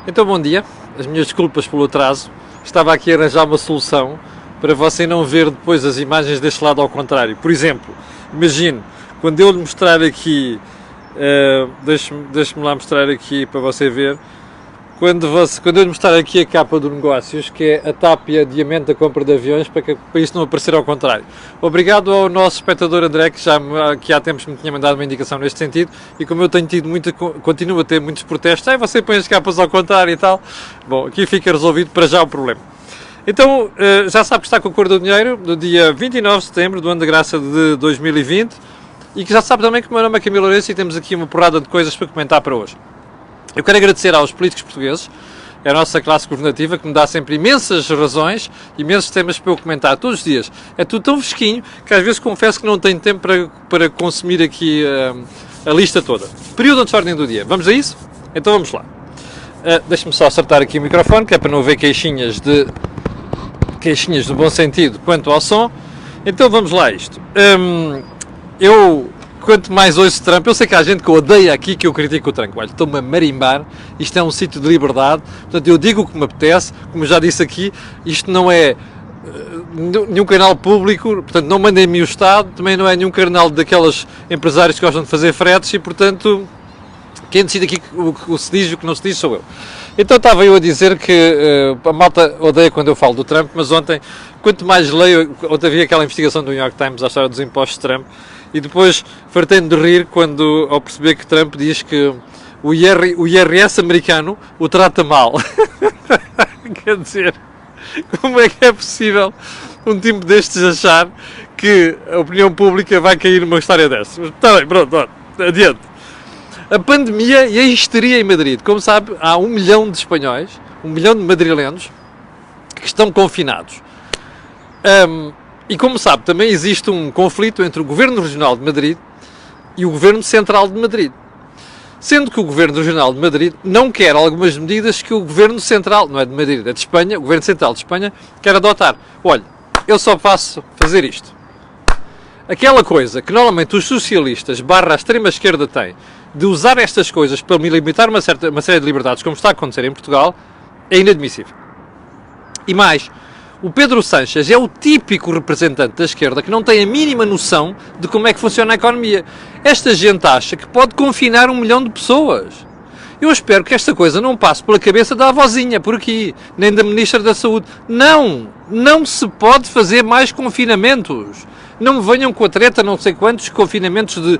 Então, bom dia. As minhas desculpas pelo atraso. Estava aqui a arranjar uma solução para você não ver depois as imagens deste lado ao contrário. Por exemplo, imagine, quando eu lhe mostrar aqui, deixe-me lá mostrar aqui para você ver, quando eu lhe mostrar aqui a capa do Negócios, que é a TAP e a Diamante da compra de aviões, para isso não aparecer ao contrário. Obrigado ao nosso espectador André, que há tempos me tinha mandado uma indicação neste sentido, e como eu tenho tido continuo a ter muitos protestos, você põe as capas ao contrário e tal, bom, aqui fica resolvido para já o problema. Então, já sabe que está com a Cor do Dinheiro, no dia 29 de setembro do ano da graça de 2020, e que já sabe também que o meu nome é Camilo Lourenço e temos aqui uma porrada de coisas para comentar para hoje. Eu quero agradecer aos políticos portugueses, a nossa classe governativa, que me dá sempre imensas razões, imensos temas para eu comentar todos os dias. É tudo tão fresquinho que às vezes confesso que não tenho tempo para consumir aqui a lista toda. Período de ordem do dia. Vamos a isso? Então vamos lá. Deixe-me só acertar aqui o microfone, que é para não haver queixinhas do bom sentido quanto ao som. Então vamos lá a isto. Quanto mais ouço Trump, eu sei que há gente que odeia aqui que eu critico o Trump. Olha, estou-me a marimbar, isto é um sítio de liberdade, portanto eu digo o que me apetece, como já disse aqui, isto não é nenhum canal público, portanto não mandem-me o Estado, também não é nenhum canal daquelas empresários que gostam de fazer fretes e, portanto, quem decide aqui o que se diz e o que não se diz sou eu. Então estava eu a dizer que a malta odeia quando eu falo do Trump, mas ontem, quanto mais leio, ontem havia aquela investigação do New York Times à história dos impostos de Trump, e depois fartei-me de rir ao perceber que Trump diz que o IRS americano o trata mal. Quer dizer, como é que é possível um tipo destes achar que a opinião pública vai cair numa história dessas? Está bem, pronto, adiante. A pandemia e a histeria em Madrid. Como sabe, há 1 milhão de espanhóis, 1 milhão de madrilenos que estão confinados. E como sabe, também existe um conflito entre o Governo Regional de Madrid e o Governo Central de Madrid. Sendo que o Governo Regional de Madrid não quer algumas medidas que o Governo Central, não é de Madrid, é de Espanha, o Governo Central de Espanha, quer adotar. Olha, eu só posso fazer isto. Aquela coisa que normalmente os socialistas / a extrema-esquerda têm, de usar estas coisas para limitar uma série de liberdades, como está a acontecer em Portugal, é inadmissível. E mais, o Pedro Sánchez é o típico representante da esquerda que não tem a mínima noção de como é que funciona a economia. Esta gente acha que pode confinar 1 milhão de pessoas. Eu espero que esta coisa não passe pela cabeça da avózinha por aqui, nem da Ministra da Saúde. Não se pode fazer mais confinamentos. Não me venham com a treta, não sei quantos confinamentos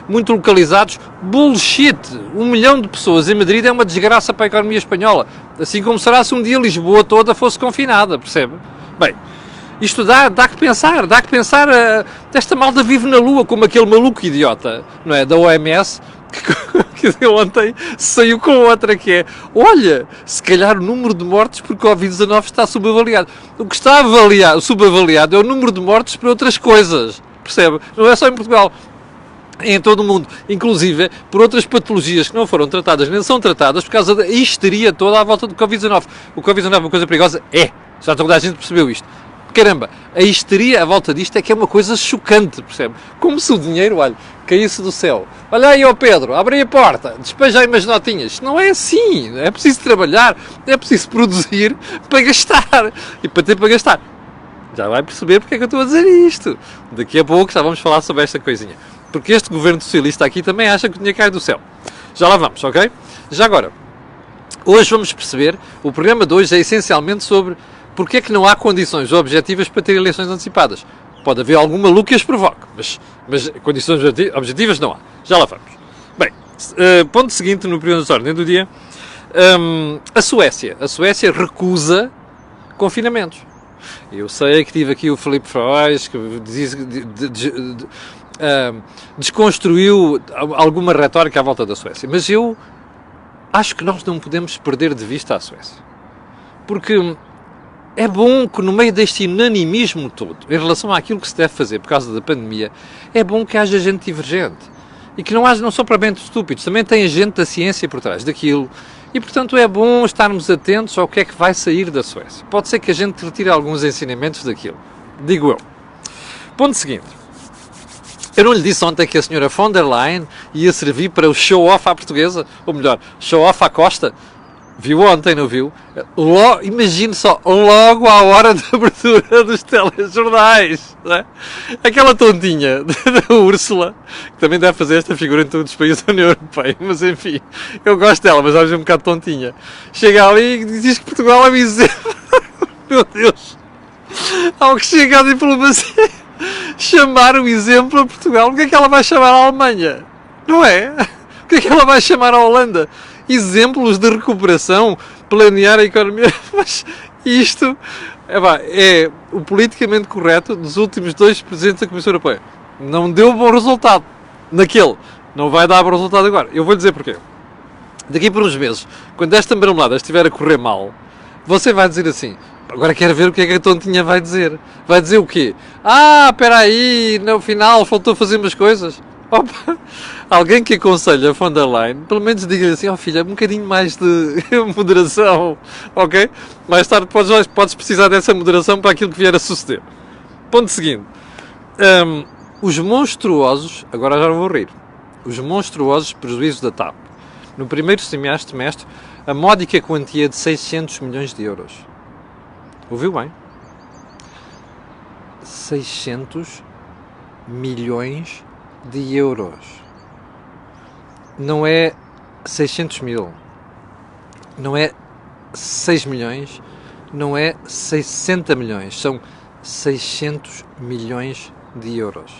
muito localizados. Bullshit! 1 milhão de pessoas em Madrid é uma desgraça para a economia espanhola. Assim como será se um dia Lisboa toda fosse confinada, percebe? Bem, isto dá que pensar, esta malta vive na Lua, como aquele maluco idiota, não é, da OMS, que ontem saiu com outra, que é, olha, se calhar o número de mortes por Covid-19 está subavaliado. O que está subavaliado é o número de mortes por outras coisas, percebe? Não é só em Portugal, é em todo o mundo, inclusive por outras patologias que não foram tratadas, nem são tratadas por causa da histeria toda à volta do Covid-19. O Covid-19 é uma coisa perigosa? É, já toda a gente percebeu isto. Caramba, a histeria à volta disto é que é uma coisa chocante, percebe? Como se o dinheiro, olha, caísse do céu. Olha aí, ó Pedro, abre a porta, despeja aí umas notinhas. Isto não é assim, é preciso trabalhar, é preciso produzir para gastar. E para ter para gastar. Já vai perceber porque é que eu estou a dizer isto. Daqui a pouco já vamos falar sobre esta coisinha. Porque este governo socialista aqui também acha que o dinheiro cai do céu. Já lá vamos, ok? Já agora, hoje vamos perceber, o programa de hoje é essencialmente sobre porque é que não há condições objetivas para ter eleições antecipadas. Pode haver algum maluco que as provoque, mas condições objetivas não há. Já lá vamos. Bem, ponto seguinte no período de ordem do dia, a Suécia. A Suécia recusa confinamentos. Eu sei que tive aqui o Filipe Freud, que desconstruiu alguma retórica à volta da Suécia, mas eu acho que nós não podemos perder de vista a Suécia. Porque é bom que no meio deste unanimismo todo, em relação àquilo que se deve fazer por causa da pandemia, é bom que haja gente divergente. E que não são propriamente estúpidos, também tem gente da ciência por trás daquilo. E, portanto, é bom estarmos atentos ao que é que vai sair da Suécia. Pode ser que a gente retire alguns ensinamentos daquilo. Digo eu. Ponto seguinte. Eu não lhe disse ontem que a senhora von der Leyen ia servir para o show-off à portuguesa? Ou melhor, show-off à Costa? Viu ontem, não viu? Imagine só, logo à hora da abertura dos telejornais. Não é? Aquela tontinha da Úrsula, que também deve fazer esta figura em todos os países da União Europeia, mas enfim, eu gosto dela, mas às vezes é um bocado tontinha. Chega ali e diz que Portugal é um exemplo. Meu Deus! Ao que chega à diplomacia, chamar o exemplo a Portugal, o que é que ela vai chamar a Alemanha? Não é? O que é que ela vai chamar a Holanda? Exemplos de recuperação, planear a economia. Mas isto é o politicamente correto dos últimos 2 presidentes da Comissão Europeia. Não deu bom resultado naquele. Não vai dar bom resultado agora. Eu vou dizer porquê. Daqui por uns meses, quando esta marmelada estiver a correr mal, você vai dizer assim: agora quero ver o que é que a tontinha vai dizer. Vai dizer o quê? Espera aí, no final faltou fazer umas coisas. Opa, alguém que aconselha a von der Leyen, pelo menos diga-lhe assim: filha, um bocadinho mais de moderação, ok? Mais tarde podes precisar dessa moderação para aquilo que vier a suceder. Ponto seguinte. Os monstruosos, agora já não vou rir, os monstruosos prejuízos da TAP. No primeiro semestre, a módica quantia de 600 milhões de euros. Ouviu bem? 600 milhões de euros. Não é 600 mil. Não é 6 milhões. Não é 60 milhões. São 600 milhões de euros.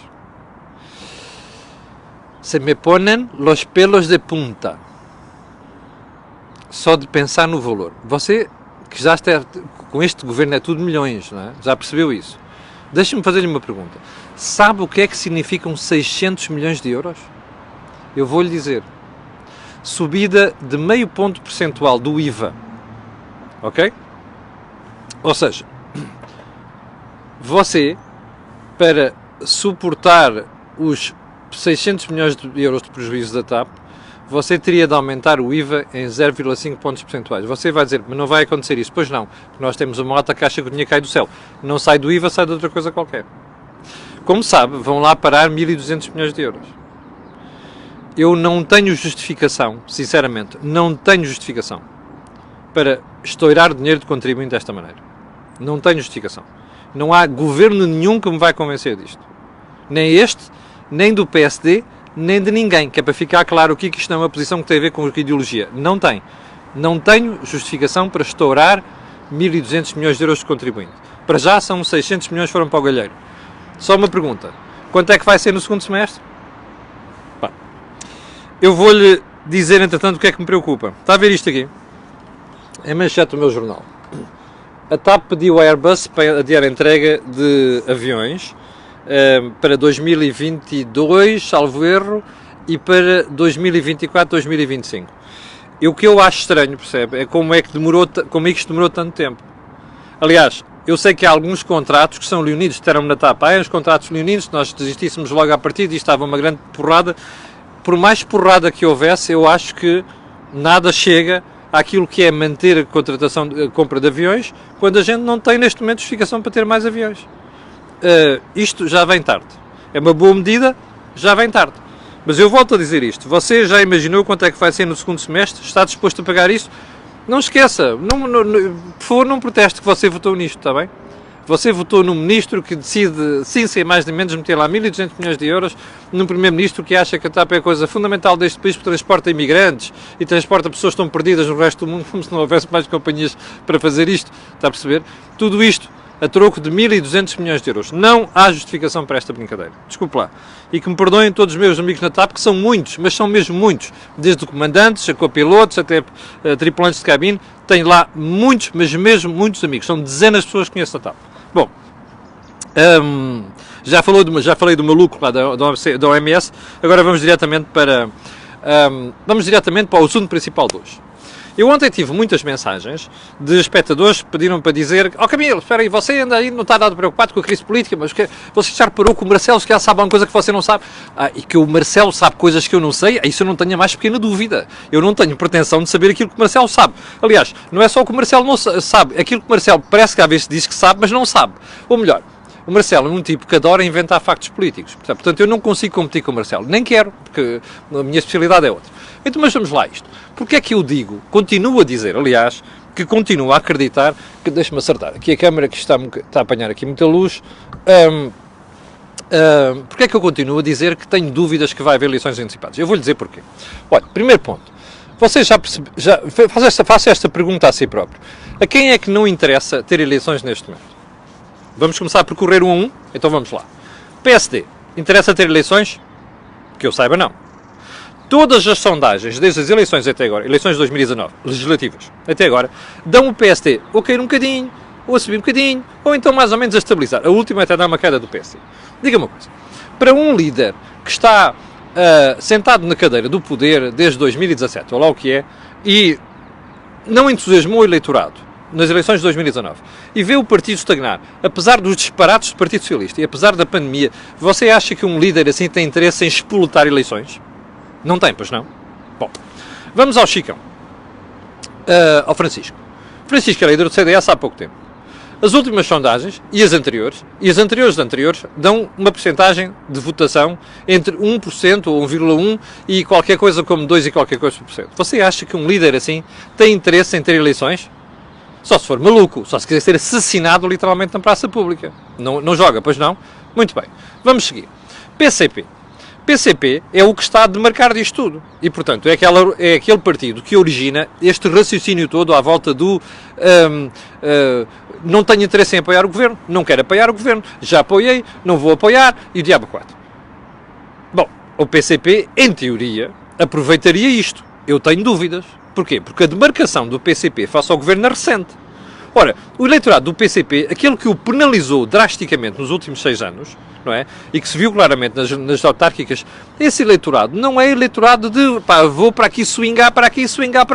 Se me ponen los pelos de punta. Só de pensar no valor. Você, que já está com este governo, é tudo milhões, não é? Já percebeu isso? Deixe-me fazer-lhe uma pergunta. Sabe o que é que significam 600 milhões de euros? Eu vou-lhe dizer. Subida de meio ponto percentual do IVA. Ok? Ou seja, você, para suportar os 600 milhões de euros de prejuízo da TAP, você teria de aumentar o IVA em 0,5 pontos percentuais. Você vai dizer, mas não vai acontecer isso. Pois não, nós temos uma alta caixa que o dinheiro cai do céu. Não sai do IVA, sai de outra coisa qualquer. Como sabe, vão lá parar 1.200 milhões de euros. Eu não tenho justificação, sinceramente, não tenho justificação para estourar dinheiro de contribuinte desta maneira. Não tenho justificação. Não há governo nenhum que me vai convencer disto. Nem este, nem do PSD, nem de ninguém, que é para ficar claro que isto não é uma posição que tem a ver com ideologia. Não tem. Não tenho justificação para estourar 1.200 milhões de euros de contribuinte. Para já são 600 milhões que foram para o galheiro. Só uma pergunta. Quanto é que vai ser no segundo semestre? Pá. Eu vou-lhe dizer, entretanto, o que é que me preocupa. Está a ver isto aqui? É manchete do meu jornal. A TAP pediu à Airbus para adiar a entrega de aviões para 2022, salvo erro, e para 2024, 2025. E o que eu acho estranho, percebe, é como isto demorou tanto tempo. Aliás, eu sei que há alguns contratos que são leoninos, disseram-me na TAP, os contratos leoninos, se nós desistíssemos logo à partida e estava uma grande porrada. Por mais porrada que houvesse, eu acho que nada chega àquilo que é manter a contratação, a compra de aviões, quando a gente não tem neste momento justificação para ter mais aviões. Isto já vem tarde. É uma boa medida, já vem tarde. Mas eu volto a dizer isto. Você já imaginou quanto é que vai ser no segundo semestre? Está disposto a pagar isso? Não esqueça. Por favor, não proteste que você votou nisto, está bem? Você votou num ministro que decide, sim, sem mais nem menos, meter lá 1.200 milhões de euros, num primeiro-ministro que acha que a TAP é a coisa fundamental deste país, porque transporta imigrantes e transporta pessoas que estão perdidas no resto do mundo, como se não houvesse mais companhias para fazer isto. Está a perceber? Tudo isto a troco de 1.200 milhões de euros. Não há justificação para esta brincadeira. Desculpe lá. E que me perdoem todos os meus amigos na TAP, que são muitos, mas são mesmo muitos. Desde comandantes, a copilotos, até tripulantes de cabine. Tem lá muitos, mas mesmo muitos amigos. São dezenas de pessoas que conheço na TAP. Bom, já falei do maluco lá da OMS. Agora vamos diretamente para o assunto principal de hoje. Eu ontem tive muitas mensagens de espectadores que pediram para dizer: Camilo, espera aí, você ainda aí não está nada preocupado com a crise política, mas você já reparou que o Marcelo se calhar sabe uma coisa que você não sabe? E que o Marcelo sabe coisas que eu não sei? Isso eu não tenho a mais pequena dúvida. Eu não tenho pretensão de saber aquilo que o Marcelo sabe. Aliás, não é só o que o Marcelo não sabe, aquilo que o Marcelo parece que às vezes diz que sabe, mas não sabe. Ou melhor, o Marcelo é um tipo que adora inventar factos políticos. Portanto, eu não consigo competir com o Marcelo. Nem quero, porque a minha especialidade é outra. Então, mas vamos lá a isto. Porque é que eu digo, continuo a dizer, aliás, que continuo a acreditar, que deixa-me acertar, aqui a câmera que está a apanhar aqui muita luz, porque é que eu continuo a dizer que tenho dúvidas que vai haver eleições antecipadas? Eu vou-lhe dizer porquê. Olha, primeiro ponto, você já faça esta pergunta a si próprio. A quem é que não interessa ter eleições neste momento? Vamos começar a percorrer um a um? Então vamos lá. PSD, interessa ter eleições? Que eu saiba, não. Todas as sondagens, desde as eleições até agora, eleições de 2019, legislativas, até agora, dão o PSD ou cair um bocadinho, ou a subir um bocadinho, ou então mais ou menos a estabilizar. A última até dá uma queda do PSD. Diga-me uma coisa. Para um líder que está sentado na cadeira do poder desde 2017, ou lá o que é, e não entusiasmou o eleitorado nas eleições de 2019 e vê o partido estagnar, apesar dos disparates do Partido Socialista e apesar da pandemia, você acha que um líder assim tem interesse em espoletar eleições? Não tem, pois não? Bom, vamos ao Chicão, ao Francisco. Francisco é líder do CDS há pouco tempo. As últimas sondagens, e as anteriores de anteriores, dão uma percentagem de votação entre 1% ou 1,1% e qualquer coisa como 2 e qualquer coisa por cento. Você acha que um líder assim tem interesse em ter eleições? Só se for maluco, só se quiser ser assassinado literalmente na praça pública. Não joga, pois não? Muito bem. Vamos seguir. PCP. PCP é o que está a demarcar disto tudo. E, portanto, é aquele partido que origina este raciocínio todo à volta do não tenho interesse em apoiar o governo, não quero apoiar o governo, já apoiei, não vou apoiar, e o diabo 4. Bom, o PCP, em teoria, aproveitaria isto. Eu tenho dúvidas. Porquê? Porque a demarcação do PCP face ao governo é recente. Ora, o eleitorado do PCP, aquele que o penalizou drasticamente nos últimos 6 anos, não é? E que se viu claramente nas autárquicas, esse eleitorado não é eleitorado de vou para aqui swingar para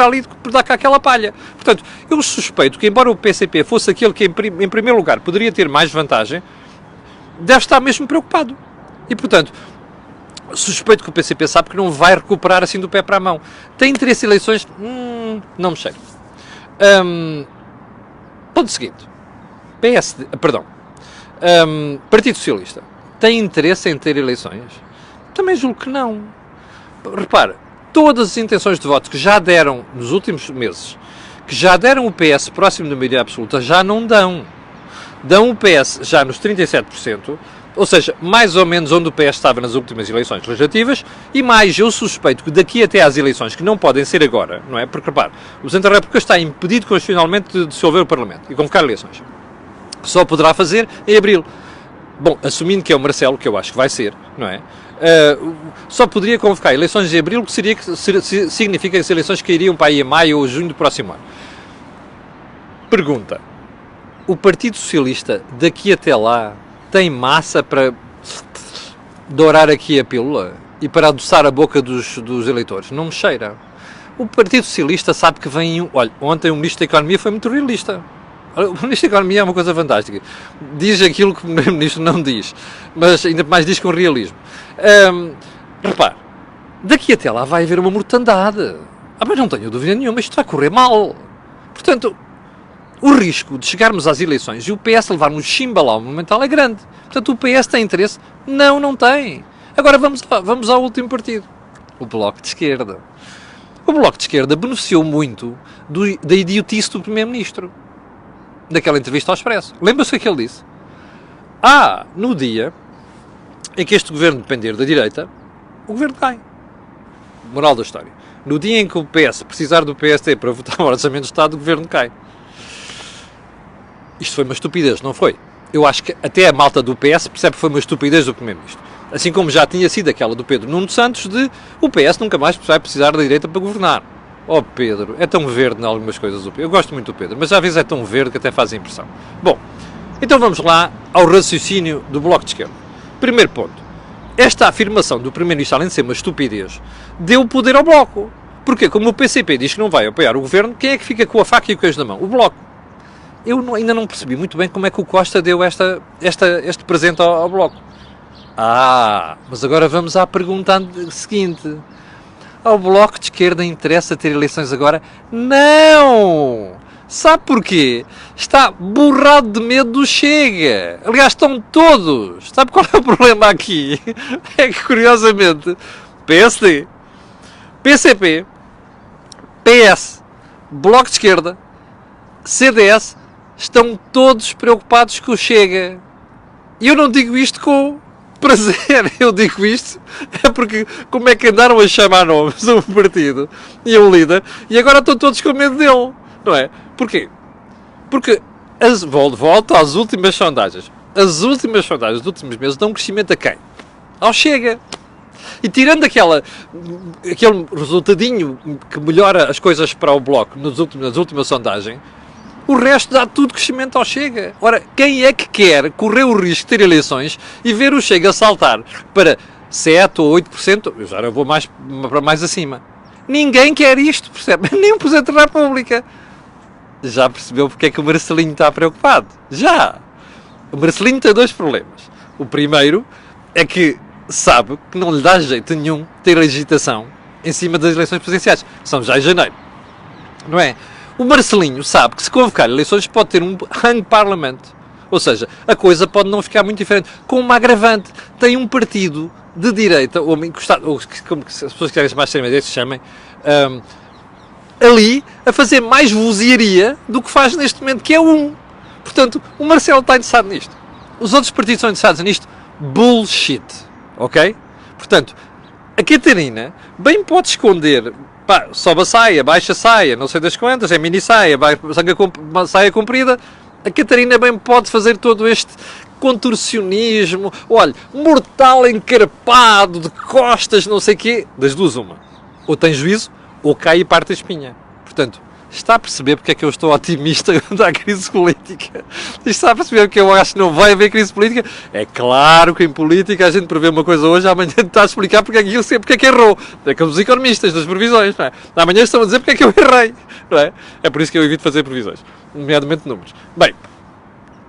ali, por dar cá aquela palha. Portanto, eu suspeito que, embora o PCP fosse aquele que, em primeiro lugar, poderia ter mais vantagem, deve estar mesmo preocupado. E, portanto, suspeito que o PCP sabe que não vai recuperar assim do pé para a mão. Tem interesse em eleições? Não me cheiro. Ponto seguinte. Partido Socialista. Tem interesse em ter eleições? Também julgo que não. Repara, todas as intenções de voto que já deram nos últimos meses, que já deram o PS próximo da maioria absoluta, já não dão. Dão o PS já nos 37%, ou seja, mais ou menos onde o PS estava nas últimas eleições legislativas, e mais, eu suspeito que daqui até às eleições, que não podem ser agora, não é? Porque, repare, o Presidente da República está impedido constitucionalmente de dissolver o Parlamento e convocar eleições. Só poderá fazer em abril. Bom, assumindo que é o Marcelo, que eu acho que vai ser, não é? Só poderia convocar eleições em abril, que significa que as eleições cairiam para aí em maio ou junho do próximo ano. Pergunta. O Partido Socialista, daqui até lá, tem massa para dourar aqui a pílula e para adoçar a boca dos eleitores? Não me cheira. O Partido Socialista sabe que vem... Olha, ontem o Ministro da Economia foi muito realista. O Ministro da Economia é uma coisa fantástica. Diz aquilo que o Primeiro-Ministro não diz, mas ainda mais diz com realismo. Repare, daqui até lá vai haver uma mortandade. Mas não tenho dúvida nenhuma, isto vai correr mal. Portanto, o risco de chegarmos às eleições e o PS levar um chimbalau monumental é grande. Portanto, o PS tem interesse? Não tem. Agora vamos ao último partido. O Bloco de Esquerda. O Bloco de Esquerda beneficiou muito da idiotice do Primeiro-Ministro. Daquela entrevista ao Expresso. Lembra-se o que ele disse? No dia em que este governo depender da direita, o governo cai. Moral da história. No dia em que o PS precisar do PSD para votar o Orçamento de Estado, o governo cai. Isto foi uma estupidez, não foi? Eu acho que até a malta do PS percebe que foi uma estupidez do Primeiro-Ministro. Assim como já tinha sido aquela do Pedro Nuno Santos de o PS nunca mais vai precisar da direita para governar. Oh Pedro, é tão verde em algumas coisas o Pedro. Eu gosto muito do Pedro, mas às vezes é tão verde que até faz impressão. Bom, então vamos lá ao raciocínio do Bloco de Esquerda. Primeiro ponto. Esta afirmação do Primeiro-Ministro, além de ser uma estupidez, deu poder ao Bloco. Porque como o PCP diz que não vai apoiar o governo, quem é que fica com a faca e o queijo na mão? O Bloco. Eu ainda não percebi muito bem como é que o Costa deu este presente ao Bloco. Mas agora vamos à pergunta seguinte. Ao Bloco de Esquerda interessa ter eleições agora? Não! Sabe porquê? Está borrado de medo do Chega. Aliás, estão todos. Sabe qual é o problema aqui? É que, curiosamente, PSD, PCP, PS, Bloco de Esquerda, CDS, estão todos preocupados com o Chega. E eu não digo isto com prazer, eu digo isto é porque como é que andaram a chamar nomes a um partido e a um líder e agora estão todos com medo dele, não é? Porquê? Porque volto às últimas sondagens. As últimas sondagens dos últimos meses dão um crescimento a quem? Ao Chega. E tirando aquele resultadinho que melhora as coisas para o Bloco nas últimas sondagens, o resto dá tudo crescimento ao Chega. Ora, quem é que quer correr o risco de ter eleições e ver o Chega saltar para 7 ou 8%? Eu já vou para mais acima. Ninguém quer isto, percebe? Nem o Presidente da República. Já percebeu porque é que o Marcelinho está preocupado? Já! O Marcelinho tem dois problemas. O primeiro é que sabe que não lhe dá jeito nenhum ter agitação em cima das eleições presidenciais. São já em janeiro. Não é? O Marcelinho sabe que se convocar eleições pode ter um hang parliament. Ou seja, a coisa pode não ficar muito diferente. Com uma agravante. Tem um partido de direita, ou como as pessoas que querem mais extrema-direita se chamem, ali a fazer mais vozearia do que faz neste momento, que é um. Portanto, o Marcelo está interessado nisto. Os outros partidos estão interessados nisto. Bullshit. Ok? Portanto, a Catarina bem pode esconder, pá, sobe a saia, baixa a saia, não sei das quantas, é mini saia, saia comprida. A Catarina bem pode fazer todo este contorcionismo, olha, mortal encarpado, de costas, não sei o quê. Das duas, uma. Ou tem juízo, ou cai e parte a espinha. Portanto, está a perceber porque é que eu estou otimista quanto à crise política? Está a perceber porque eu acho que não vai haver crise política? É claro que em política a gente prevê uma coisa hoje, amanhã está a explicar porque é que errou. É como os economistas das previsões, não é? Amanhã estão a dizer porque é que eu errei, não é? É por isso que eu evito fazer previsões, nomeadamente números. Bem,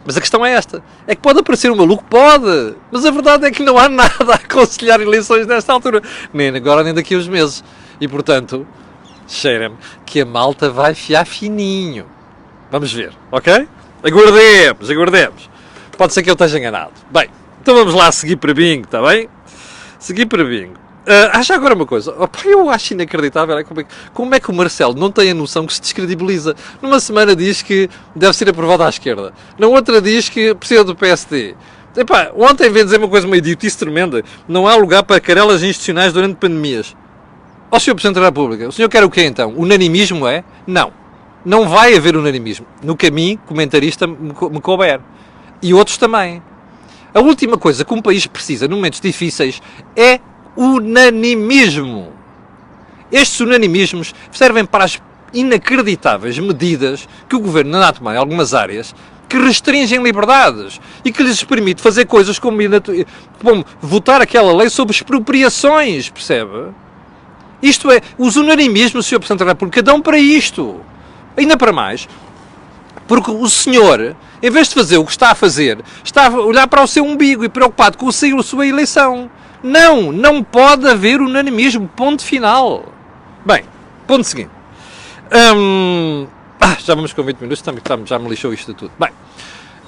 mas a questão é esta, é que pode aparecer um maluco? Pode, mas a verdade é que não há nada a aconselhar eleições nesta altura, nem agora nem daqui a uns meses, e portanto cheira-me que a malta vai fiar fininho. Vamos ver, ok? Aguardemos. Pode ser que eu esteja enganado. Bem, então vamos lá seguir para bingo, está bem? Seguir para bingo. Já agora uma coisa. Opa, eu acho inacreditável como é que o Marcelo não tem a noção que se descredibiliza. Numa semana diz que deve ser aprovado à esquerda. Na outra diz que precisa do PSD. Epá, ontem veio dizer uma coisa, uma idiotice tremenda. Não há lugar para querelas institucionais durante pandemias. Ó Sr. Presidente da República, o senhor quer o quê então? Unanimismo é? Não. Não vai haver unanimismo. No caminho, comentarista me couber. E outros também. A última coisa que um país precisa, num momentos difíceis, é unanimismo. Estes unanimismos servem para as inacreditáveis medidas que o Governo anda a tomar em algumas áreas que restringem liberdades e que lhes permite fazer coisas como votar aquela lei sobre expropriações, percebe? Isto é, os unanimismos, Sr. Presidente da República, dão para isto. Ainda para mais, porque o senhor, em vez de fazer o que está a fazer, está a olhar para o seu umbigo e preocupado com a sua eleição. Não pode haver unanimismo. Ponto final. Bem, ponto seguinte. Já vamos com 20 minutos, já me lixou isto tudo. Bem,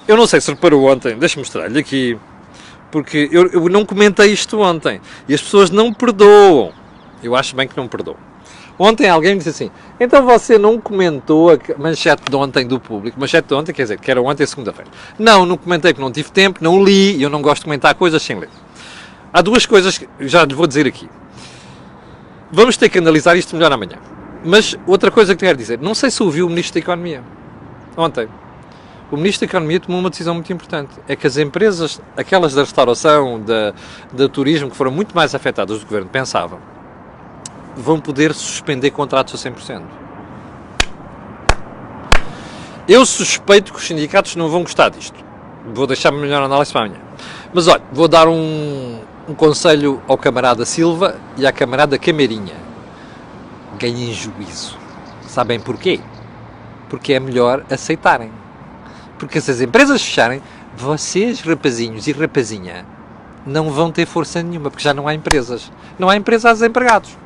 eu não sei se reparou ontem, deixa-me mostrar-lhe aqui, porque eu não comentei isto ontem, e as pessoas não perdoam. Eu acho bem que não perdoam. Ontem alguém me disse assim, então você não comentou a manchete de ontem do Público? Manchete de ontem, quer dizer, que era ontem, segunda-feira. Não comentei porque não tive tempo, não li, e eu não gosto de comentar coisas sem ler. Há duas coisas que já lhe vou dizer aqui. Vamos ter que analisar isto melhor amanhã. Mas outra coisa que quero dizer, não sei se ouviu o Ministro da Economia ontem. O Ministro da Economia tomou uma decisão muito importante. É que as empresas, aquelas da restauração, da turismo, que foram muito mais afetadas do que o Governo pensava, vão poder suspender contratos a 100%. Eu suspeito que os sindicatos não vão gostar disto. Vou deixar melhor análise para amanhã. Mas olha, vou dar um conselho ao camarada Silva e à camarada Cameirinha. Ganhem juízo. Sabem porquê? Porque é melhor aceitarem. Porque se as empresas fecharem, vocês, rapazinhos e rapazinha, não vão ter força nenhuma, porque já não há empresas. Não há empresas a desempregados.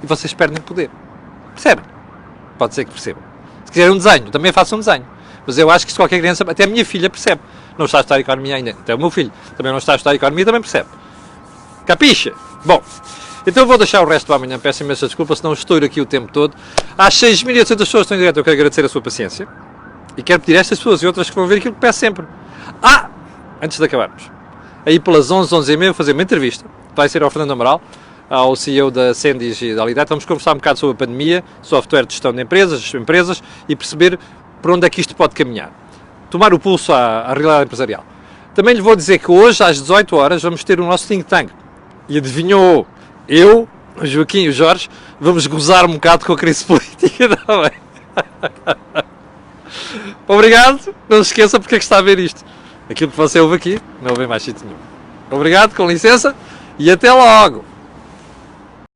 E vocês perdem poder. Percebem? Pode ser que percebam. Se quiserem um desenho, também façam um desenho. Mas eu acho que se qualquer criança, até a minha filha percebe. Não está a estudar Economia ainda. Até o meu filho também não está a estudar Economia, também percebe. Capixa? Bom, Então eu vou deixar o resto para amanhã, peço imensa desculpa, senão estou aqui o tempo todo. Às 6.800 pessoas que estão em direto, eu quero agradecer a sua paciência. E quero pedir a estas pessoas e outras que vão ver aquilo que peço sempre. Antes de acabarmos, aí pelas 11h30 vou fazer uma entrevista, vai ser ao Fernando Amaral, ao CEO da Sendis e da Alidade. Vamos conversar um bocado sobre a pandemia, software de gestão de empresas e perceber por onde é que isto pode caminhar. Tomar o pulso à realidade empresarial. Também lhe vou dizer que hoje, às 18 horas, vamos ter o nosso think tank. E adivinhou, eu, o Joaquim e o Jorge, vamos gozar um bocado com a crise política também. Obrigado, não se esqueça porque é que está a ver isto. Aquilo que você ouve aqui, não ouve mais sítio nenhum. Obrigado, com licença, e até logo!